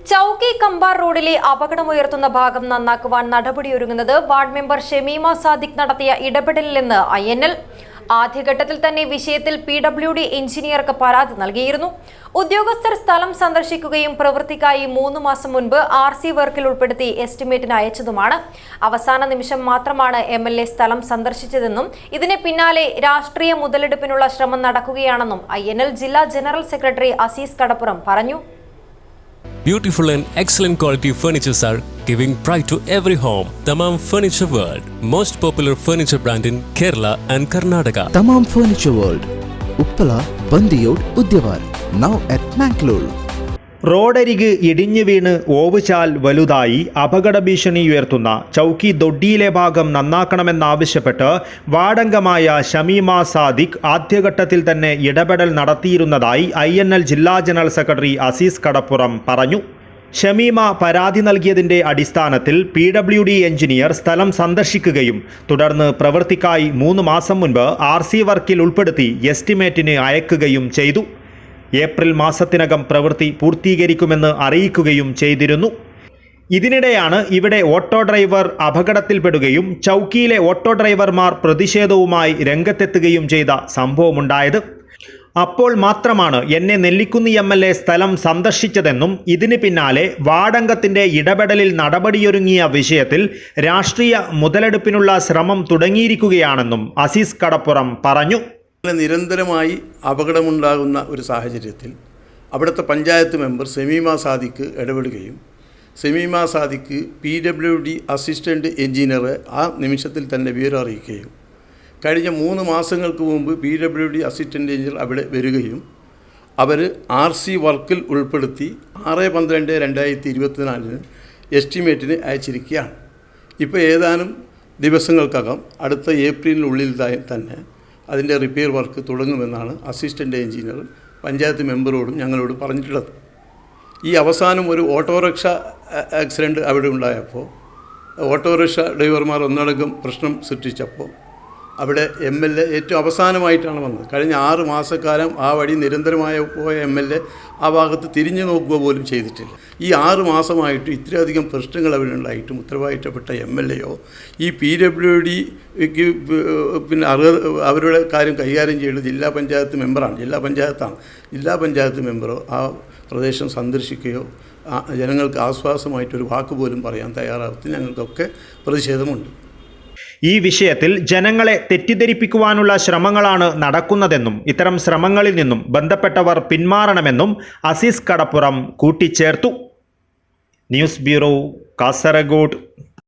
ചൌക്കി കമ്പാർ റോഡിലെ അപകടമുയർത്തുന്ന ഭാഗം നന്നാക്കുവാൻ നടപടിയൊരുങ്ങുന്നത് ward member Shameema Sadiq നടത്തിയ ഇടപെടലിലെന്ന് INL. ആദ്യഘട്ടത്തിൽ തന്നെ വിഷയത്തിൽ PWD എഞ്ചിനീയർക്ക് പരാതി നൽകിയിരുന്നു. ഉദ്യോഗസ്ഥർ സ്ഥലം സന്ദർശിക്കുകയും പ്രവൃത്തിക്കായി 3 മാസം മുൻപ് RC വർക്കിൽ ഉൾപ്പെടുത്തി എസ്റ്റിമേറ്റിന് അയച്ചതുമാണ്. അവസാന നിമിഷം മാത്രമാണ് MLA സ്ഥലം സന്ദർശിച്ചതെന്നും ഇതിന് പിന്നാലെ രാഷ്ട്രീയ മുതലെടുപ്പിനുള്ള ശ്രമം നടക്കുകയാണെന്നും INL ജില്ലാ ജനറൽ സെക്രട്ടറി അസീസ് കടപ്പുറം പറഞ്ഞു. Beautiful and excellent quality furnitures are giving pride to every home. Tamam Furniture World, most popular furniture brand in Kerala and Karnataka. Tamam Furniture World, Uppala, Bandiyod, Udyavar, now at Mangalore. റോഡരിക് ഇടിഞ്ഞു വീണ് ഓവുചാൽ വലുതായി അപകട ഭീഷണി ഉയർത്തുന്ന ചൌക്കി ദൊഡ്ഡിയിലെ ഭാഗം നന്നാക്കണമെന്നാവശ്യപ്പെട്ട് വാർഡംഗമായ ഷമീമ സാദിഖ് ആദ്യഘട്ടത്തിൽ തന്നെ ഇടപെടൽ നടത്തിയിരുന്നതായി INL ജില്ലാ ജനറൽ സെക്രട്ടറി അസീസ് കടപ്പുറം പറഞ്ഞു. ഷമീമ പരാതി നൽകിയതിൻ്റെ അടിസ്ഥാനത്തിൽ PWD എഞ്ചിനീയർ സ്ഥലം സന്ദർശിക്കുകയും തുടർന്ന് പ്രവൃത്തിക്കായി 3 മാസം മുൻപ് RC വർക്കിൽ ഉൾപ്പെടുത്തി എസ്റ്റിമേറ്റിന് അയക്കുകയും ചെയ്തു. ഏപ്രിൽ മാസത്തിനകം പ്രവൃത്തി പൂർത്തീകരിക്കുമെന്ന് അറിയിക്കുകയും ചെയ്തിരുന്നു. ഇതിനിടെയാണ് ഇവിടെ ഓട്ടോ ഡ്രൈവർ അപകടത്തിൽപ്പെടുകയും ചൌക്കിയിലെ ഓട്ടോ ഡ്രൈവർമാർ പ്രതിഷേധവുമായി രംഗത്തെത്തുകയും ചെയ്ത സംഭവമുണ്ടായത്. അപ്പോൾ മാത്രമാണ് എന്നെ നെല്ലിക്കുന്നി MLA സ്ഥലം സന്ദർശിച്ചതെന്നും ഇതിന് പിന്നാലെ വാർഡംഗത്തിൻ്റെ ഇടപെടലിൽ നടപടിയൊരുങ്ങിയ വിഷയത്തിൽ രാഷ്ട്രീയ മുതലെടുപ്പിനുള്ള ശ്രമം തുടങ്ങിയിരിക്കുകയാണെന്നും അസീസ് കടപ്പുറം പറഞ്ഞു. നിരന്തരമായി അപകടമുണ്ടാകുന്ന ഒരു സാഹചര്യത്തിൽ അവിടുത്തെ പഞ്ചായത്ത് മെമ്പർ ഷമീമ സാദിഖ് ഇടപെടുകയും ഷമീമ സാദിഖ് PWD അസിസ്റ്റൻ്റ് എഞ്ചിനീയറെ ആ നിമിഷത്തിൽ തന്നെ വിവരം അറിയിക്കുകയും കഴിഞ്ഞ 3 മാസങ്ങൾക്ക് മുമ്പ് PWD അസിസ്റ്റൻ്റ് എഞ്ചിനീയർ അവിടെ വരികയും അവർ RC വർക്കിൽ ഉൾപ്പെടുത്തി 6/12/2024 എസ്റ്റിമേറ്റിന് അയച്ചിരിക്കുകയാണ്. ഇപ്പോൾ ഏതാനും ദിവസങ്ങൾക്കകം അടുത്ത ഏപ്രിലിനുള്ളിൽ തന്നെ അതിൻ്റെ റിപ്പയർ വർക്ക് തുടങ്ങുമെന്നാണ് അസിസ്റ്റൻ്റ് എഞ്ചിനീയർ പഞ്ചായത്ത് മെമ്പറോടും ഞങ്ങളോട് പറഞ്ഞിട്ടുള്ളത്. ഈ അവസാനം ഒരു ഓട്ടോറിക്ഷ ആക്സിഡൻറ്റ് അവിടെ ഉണ്ടായപ്പോൾ ഓട്ടോറിക്ഷ ഡ്രൈവർമാർ ഒന്നടങ്കം പ്രശ്നം സൃഷ്ടിച്ചപ്പോൾ അവിടെ MLA ഏറ്റവും അവസാനമായിട്ടാണ് വന്നത്. കഴിഞ്ഞ 6 മാസക്കാലം ആ വഴി നിരന്തരമായ പോയ MLA ആ ഭാഗത്ത് തിരിഞ്ഞു നോക്കുക പോലും ചെയ്തിട്ടില്ല. ഈ 6 മാസമായിട്ട് ഇത്രയധികം പ്രശ്നങ്ങൾ അവിടെ ഉണ്ടായിട്ടും ഉത്തരവാദിത്തപ്പെട്ട MLAയോ ഈ PWDക്ക് പിന്നെ അവരുടെ കാര്യം കൈകാര്യം ചെയ്യുന്നത് ജില്ലാ പഞ്ചായത്ത് മെമ്പറാണ്. ജില്ലാ പഞ്ചായത്ത് മെമ്പറോ ആ പ്രദേശം സന്ദർശിക്കുകയോ ജനങ്ങൾക്ക് ആശ്വാസമായിട്ടൊരു വാക്ക് പോലും പറയാൻ തയ്യാറാവത്തിൽ ഞങ്ങൾക്കൊക്കെ പ്രതിഷേധമുണ്ട്. ഈ വിഷയത്തിൽ ജനങ്ങളെ തെറ്റിദ്ധരിപ്പിക്കുവാനുള്ള ശ്രമങ്ങളാണ് നടക്കുന്നതെന്നും ഇത്തരം ശ്രമങ്ങളിൽ നിന്നും ബന്ധപ്പെട്ടവർ പിന്മാറണമെന്നും അസീസ് കടപ്പുറം കൂട്ടിച്ചേർത്തു. News bureau, Kasaragod.